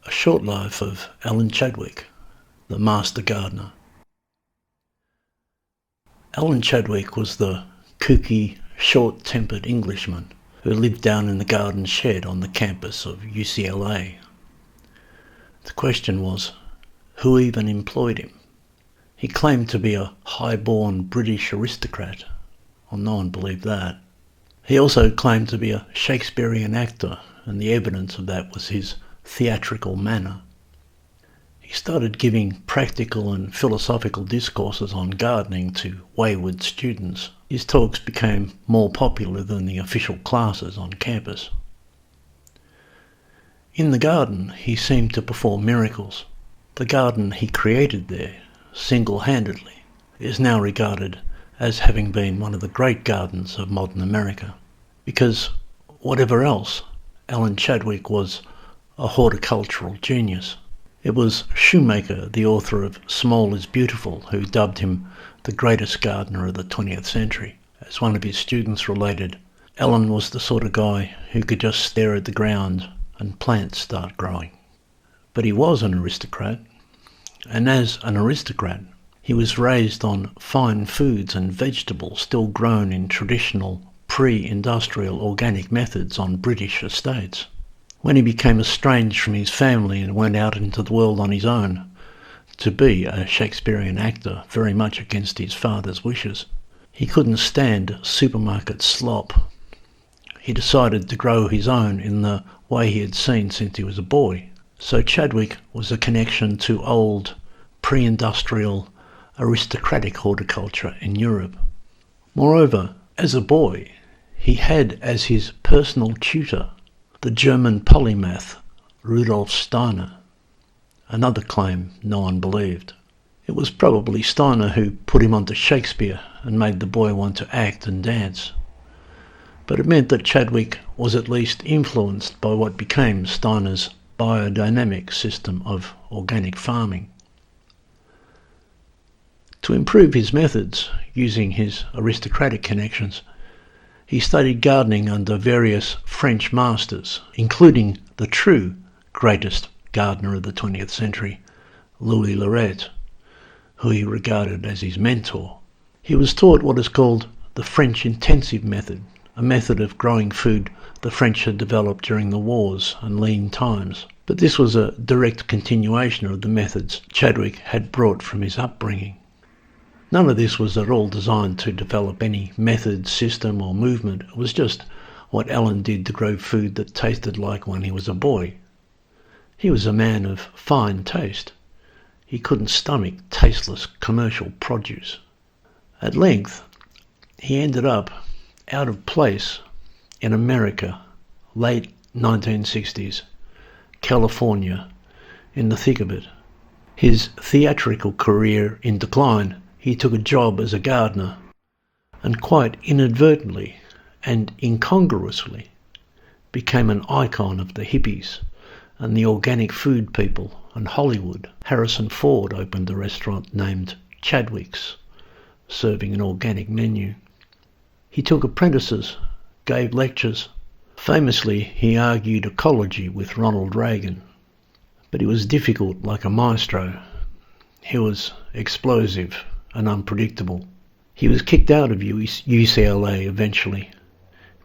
A Short Life of Alan Chadwick, the Master Gardener. Alan Chadwick was the kooky, short-tempered Englishman who lived down in the garden shed on the campus of UCLA. The question was, who even employed him? He claimed to be a high-born British aristocrat. Well, no one believed that. He also claimed to be a Shakespearean actor, and the evidence of that was his theatrical manner. He started giving practical and philosophical discourses on gardening to wayward students. His talks became more popular than the official classes on campus. In the garden, he seemed to perform miracles. The garden he created there, single-handedly, is now regarded as having been one of the great gardens of modern America. Because, whatever else, Alan Chadwick was a horticultural genius. It was Shoemaker, the author of Small is Beautiful, who dubbed him the greatest gardener of the 20th century. As one of his students related, Alan was the sort of guy who could just stare at the ground and plants start growing. But he was an aristocrat, and as an aristocrat, he was raised on fine foods and vegetables still grown in traditional pre-industrial organic methods on British estates. When he became estranged from his family and went out into the world on his own to be a Shakespearean actor, very much against his father's wishes, he couldn't stand supermarket slop. He decided to grow his own in the way he had seen since he was a boy. So Chadwick was a connection to old, pre-industrial, aristocratic horticulture in Europe. Moreover, as a boy, he had as his personal tutor the German polymath Rudolf Steiner, another claim no one believed. It was probably Steiner who put him onto Shakespeare and made the boy want to act and dance. But it meant that Chadwick was at least influenced by what became Steiner's biodynamic system of organic farming. To improve his methods, using his aristocratic connections, he studied gardening under various French masters, including the true greatest gardener of the 20th century, Louis Lorette, who he regarded as his mentor. He was taught what is called the French intensive method, a method of growing food the French had developed during the wars and lean times. But this was a direct continuation of the methods Chadwick had brought from his upbringing. None of this was at all designed to develop any method, system or movement. It was just what Alan did to grow food that tasted like when he was a boy. He was a man of fine taste. He couldn't stomach tasteless commercial produce. At length, he ended up out of place in America, late 1960s, California, in the thick of it. His theatrical career in decline, he took a job as a gardener and quite inadvertently and incongruously became an icon of the hippies and the organic food people and Hollywood. Harrison Ford opened a restaurant named Chadwick's, serving an organic menu. He took apprentices, gave lectures. Famously, he argued ecology with Ronald Reagan, but he was difficult like a maestro. He was explosive and unpredictable. He was kicked out of UCLA eventually,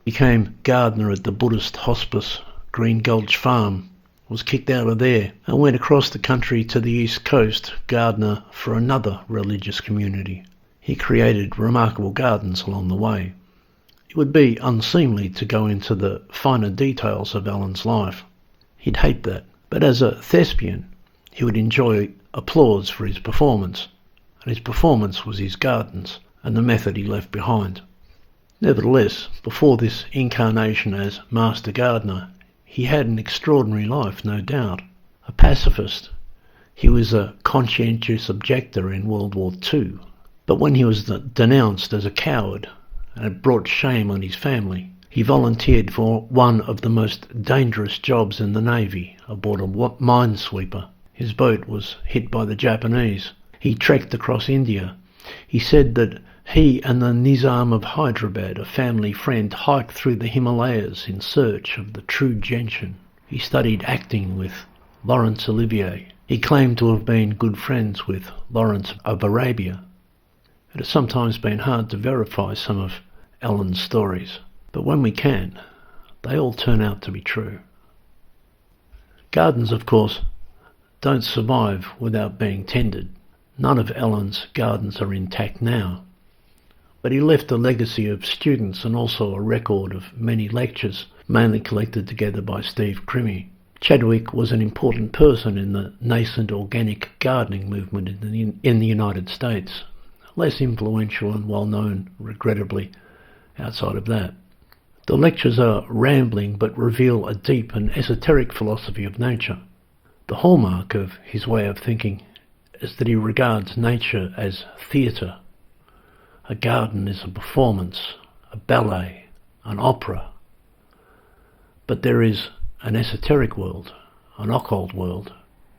became gardener at the Buddhist hospice Green Gulch Farm, was kicked out of there and went across the country to the East Coast, gardener for another religious community. He created remarkable gardens along the way. It would be unseemly to go into the finer details of Alan's life. He'd hate that. But as a thespian, he would enjoy applause for his performance. And his performance was his gardens and the method he left behind. Nevertheless, before this incarnation as Master Gardener, he had an extraordinary life, no doubt. A pacifist, he was a conscientious objector in World War II. But when he was denounced as a coward, and it brought shame on his family, he volunteered for one of the most dangerous jobs in the Navy, aboard a minesweeper. His boat was hit by the Japanese. He trekked across India. He said that he and the Nizam of Hyderabad, a family friend, hiked through the Himalayas in search of the true gentian. He studied acting with Laurence Olivier. He claimed to have been good friends with Lawrence of Arabia. It has sometimes been hard to verify some of Alan's stories, but when we can, they all turn out to be true. Gardens, of course, don't survive without being tended. None of Alan's gardens are intact now, but he left a legacy of students and also a record of many lectures, mainly collected together by Steve Crimmy. Chadwick was an important person in the nascent organic gardening movement in the United States, less influential and well known, regrettably, outside of that. The lectures are rambling but reveal a deep and esoteric philosophy of nature. The hallmark of his way of thinking is that he regards nature as theatre. A garden is a performance, a ballet, an opera. But there is an esoteric world, an occult world,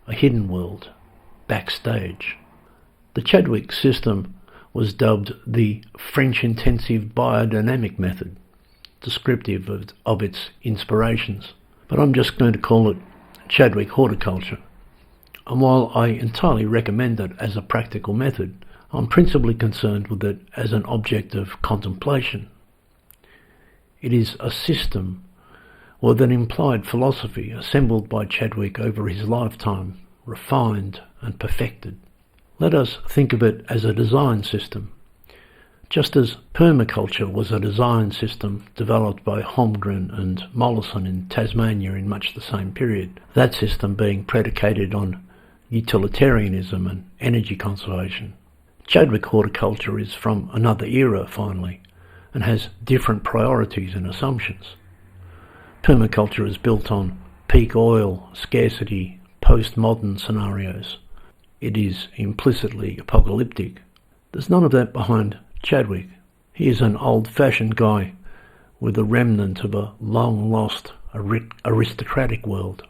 a hidden world, backstage. The Chadwick system was dubbed the French intensive biodynamic method, descriptive of its inspirations, but I'm just going to call it Chadwick Horticulture. And while I entirely recommend it as a practical method, I'm principally concerned with it as an object of contemplation. It is a system with an implied philosophy assembled by Chadwick over his lifetime, refined and perfected. Let us think of it as a design system. Just as permaculture was a design system developed by Holmgren and Mollison in Tasmania in much the same period, that system being predicated on utilitarianism and energy conservation. Chadwick Horticulture is from another era, finally, and has different priorities and assumptions. Permaculture is built on peak oil, scarcity, postmodern scenarios. It is implicitly apocalyptic. There's none of that behind Chadwick. He is an old-fashioned guy with a remnant of a long-lost aristocratic world.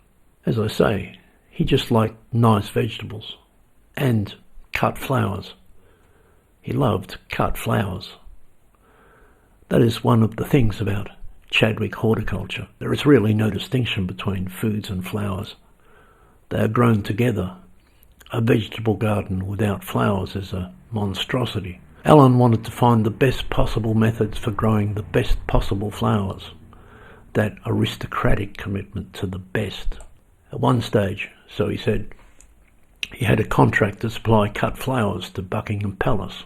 As I say, he just liked nice vegetables and cut flowers. He loved cut flowers. That is one of the things about Chadwick Horticulture. There is really no distinction between foods and flowers. They are grown together. A vegetable garden without flowers is a monstrosity. Alan wanted to find the best possible methods for growing the best possible flowers, that aristocratic commitment to the best. At one stage, so he said, he had a contract to supply cut flowers to Buckingham Palace.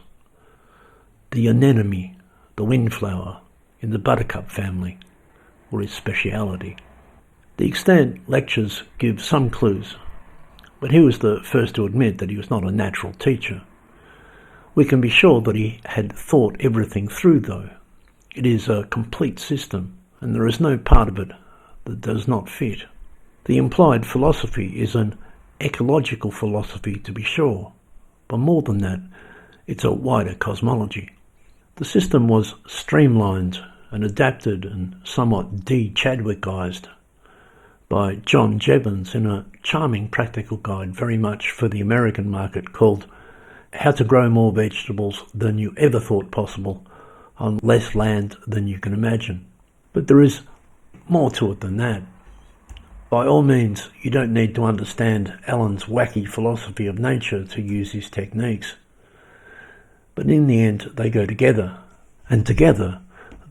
The anemone, the windflower, in the buttercup family, were his speciality. The extant lectures give some clues, but he was the first to admit that he was not a natural teacher. We can be sure that he had thought everything through, though. It is a complete system, and there is no part of it that does not fit. The implied philosophy is an ecological philosophy, to be sure, but more than that, it's a wider cosmology. The system was streamlined and adapted and somewhat de-Chadwickized by John Jebbins in a charming practical guide very much for the American market called How to Grow More Vegetables Than You Ever Thought Possible on Less Land Than You Can Imagine. But there is more to it than that. By all means, you don't need to understand Alan's wacky philosophy of nature to use his techniques. But in the end, they go together, and together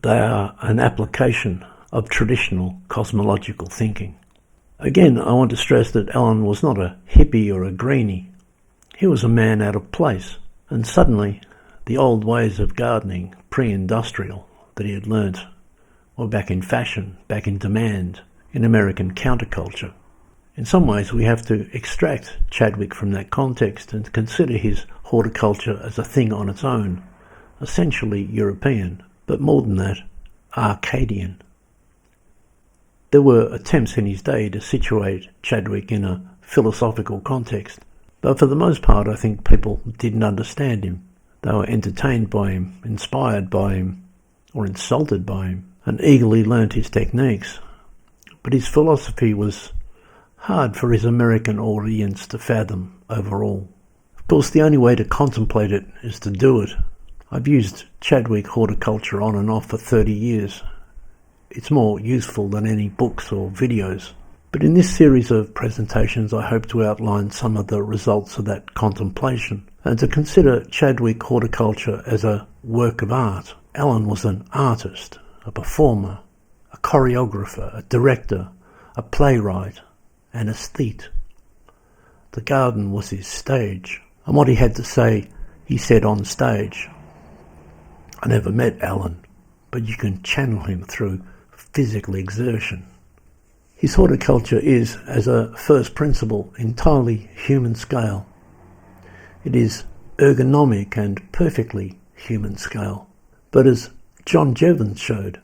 they are an application of traditional cosmological thinking. Again, I want to stress that Alan was not a hippie or a greenie. He was a man out of place, and suddenly the old ways of gardening, pre-industrial, that he had learnt were back in fashion, back in demand, in American counterculture. In some ways, we have to extract Chadwick from that context and consider his horticulture as a thing on its own, essentially European, but more than that, Arcadian. There were attempts in his day to situate Chadwick in a philosophical context, but for the most part I think people didn't understand him. They were entertained by him, inspired by him, or insulted by him, and eagerly learnt his techniques. But his philosophy was hard for his American audience to fathom overall. Of course, the only way to contemplate it is to do it. I've used Chadwick Horticulture on and off for 30 years. It's more useful than any books or videos. But in this series of presentations, I hope to outline some of the results of that contemplation and to consider Chadwick Horticulture as a work of art. Alan was an artist, a performer, a choreographer, a director, a playwright, an aesthete. The garden was his stage, and what he had to say, he said on stage. I never met Alan, but you can channel him through physical exertion. His horticulture is, as a first principle, entirely human scale. It is ergonomic and perfectly human scale. But as John Jevons showed,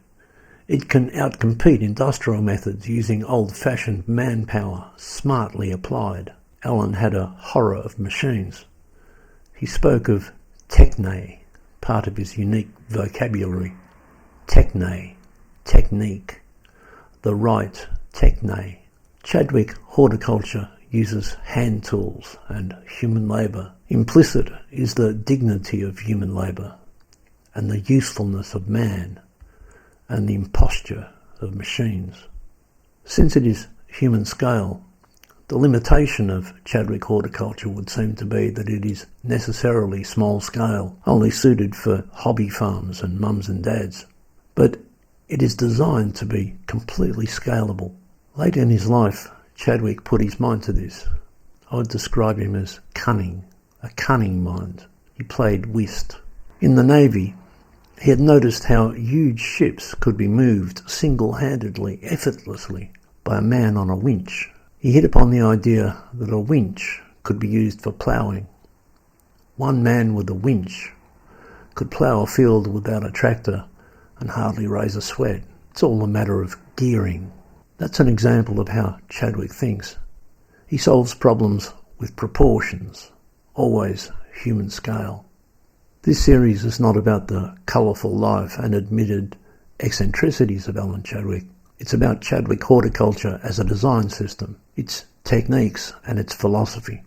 it can outcompete industrial methods using old-fashioned manpower smartly applied. Alan had a horror of machines. He spoke of techne, part of his unique vocabulary. Techne, technique, the right techne. Chadwick Horticulture uses hand tools and human labour. Implicit is the dignity of human labour and the usefulness of man and the imposture of machines. Since it is human scale, the limitation of Chadwick Horticulture would seem to be that it is necessarily small scale, only suited for hobby farms and mums and dads. But it is designed to be completely scalable. Late in his life, Chadwick put his mind to this. I would describe him as cunning, a cunning mind. He played whist. In the Navy, he had noticed how huge ships could be moved single-handedly, effortlessly, by a man on a winch. He hit upon the idea that a winch could be used for ploughing. One man with a winch could plough a field without a tractor and hardly raise a sweat. It's all a matter of gearing. That's an example of how Chadwick thinks. He solves problems with proportions, always human scale. This series is not about the colourful life and admitted eccentricities of Alan Chadwick. It's about Chadwick Horticulture as a design system, its techniques and its philosophy.